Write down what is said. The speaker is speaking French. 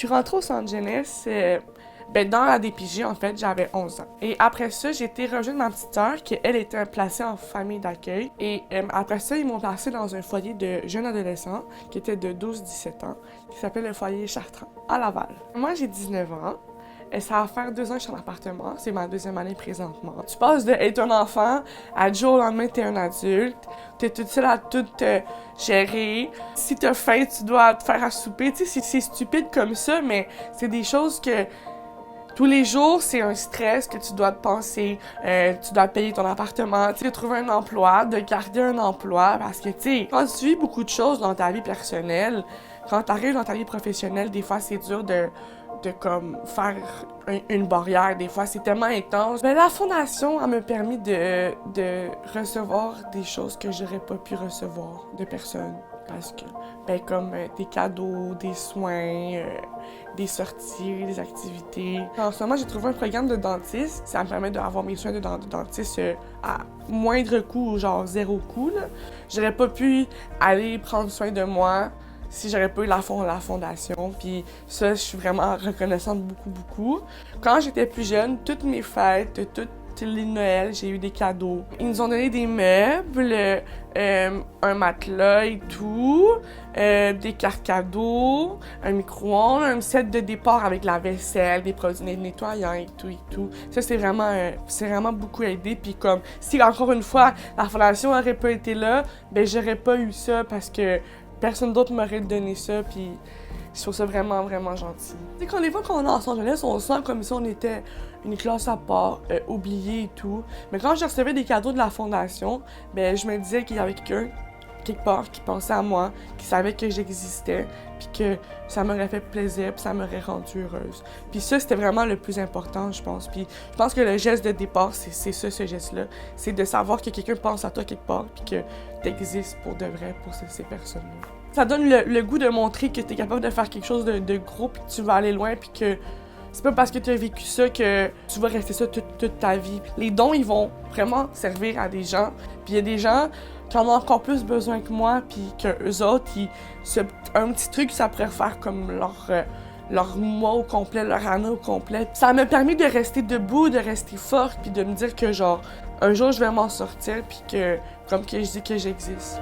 suis rentrée au centre jeunesse dans la DPJ, en fait, j'avais 11 ans. Et après ça, j'ai été rejoindre ma petite sœur, qui, elle, était placée en famille d'accueil. Et après ça, ils m'ont placée dans un foyer de jeunes adolescents, qui était de 12-17 ans, qui s'appelle le foyer Chartrand, à Laval. Moi, j'ai 19 ans. Et ça va faire 2 ans que je suis en appartement. C'est ma 2e année présentement. Tu passes d'être un enfant à du jour au lendemain, t'es un adulte. T'es toute seule à tout gérer. Si t'as faim, tu dois te faire à souper. Tu sais, c'est stupide comme ça, mais c'est des choses que tous les jours, c'est un stress que tu dois te penser. Tu dois payer ton appartement, tu sais, de trouver un emploi, de garder un emploi. Parce que, tu sais, quand tu vis beaucoup de choses dans ta vie personnelle, quand t'arrives dans ta vie professionnelle, des fois, c'est dur de comme faire une barrière. Des fois, c'est tellement intense. Mais la fondation a me permis de recevoir des choses que j'aurais pas pu recevoir de personnes. Parce que, comme des cadeaux, des soins, des sorties, des activités. En ce moment, j'ai trouvé un programme de dentiste. Ça me permet d'avoir mes soins de dentiste à moindre coût, genre 0 coût. J'aurais pas pu aller prendre soin de moi si j'aurais pas eu la fondation. Puis ça, je suis vraiment reconnaissante beaucoup. Quand j'étais plus jeune, toutes mes fêtes, toutes les Noëls, j'ai eu des cadeaux. Ils nous ont donné des meubles, un matelas et tout, des cartes cadeaux, un micro-ondes, un set de départ avec la vaisselle, des produits nettoyants et tout. Ça, c'est vraiment beaucoup aidé. Puis comme, si encore une fois, la fondation aurait pas été là, j'aurais pas eu ça parce que personne d'autre m'aurait donné ça, puis je trouve ça vraiment gentil. Tu sais, des fois, quand on est en centre jeunesse, on sent comme si on était une classe à part, oubliée et tout. Mais quand je recevais des cadeaux de la fondation, je me disais qu'il y avait quelqu'un, quelque part, qui pensait à moi, qui savait que j'existais, puis que ça m'aurait fait plaisir, puis ça m'aurait rendue heureuse. Puis ça, c'était vraiment le plus important, je pense. Puis je pense que le geste de départ, c'est ça, ce geste-là. C'est de savoir que quelqu'un pense à toi quelque part, puis que t'existes pour de vrai pour ces personnes-là. Ça donne le goût de montrer que t'es capable de faire quelque chose de gros, puis que tu vas aller loin, puis que c'est pas parce que tu as vécu ça que tu vas rester ça toute ta vie. Les dons, ils vont vraiment servir à des gens. Puis il y a des gens qui en ont encore plus besoin que moi, puis qu'eux autres, un petit truc, ça pourrait faire comme leur mois au complet, leur année au complet. Ça m'a permis de rester debout, de rester forte, puis de me dire que, genre, un jour, je vais m'en sortir, puis que, comme que je dis que j'existe.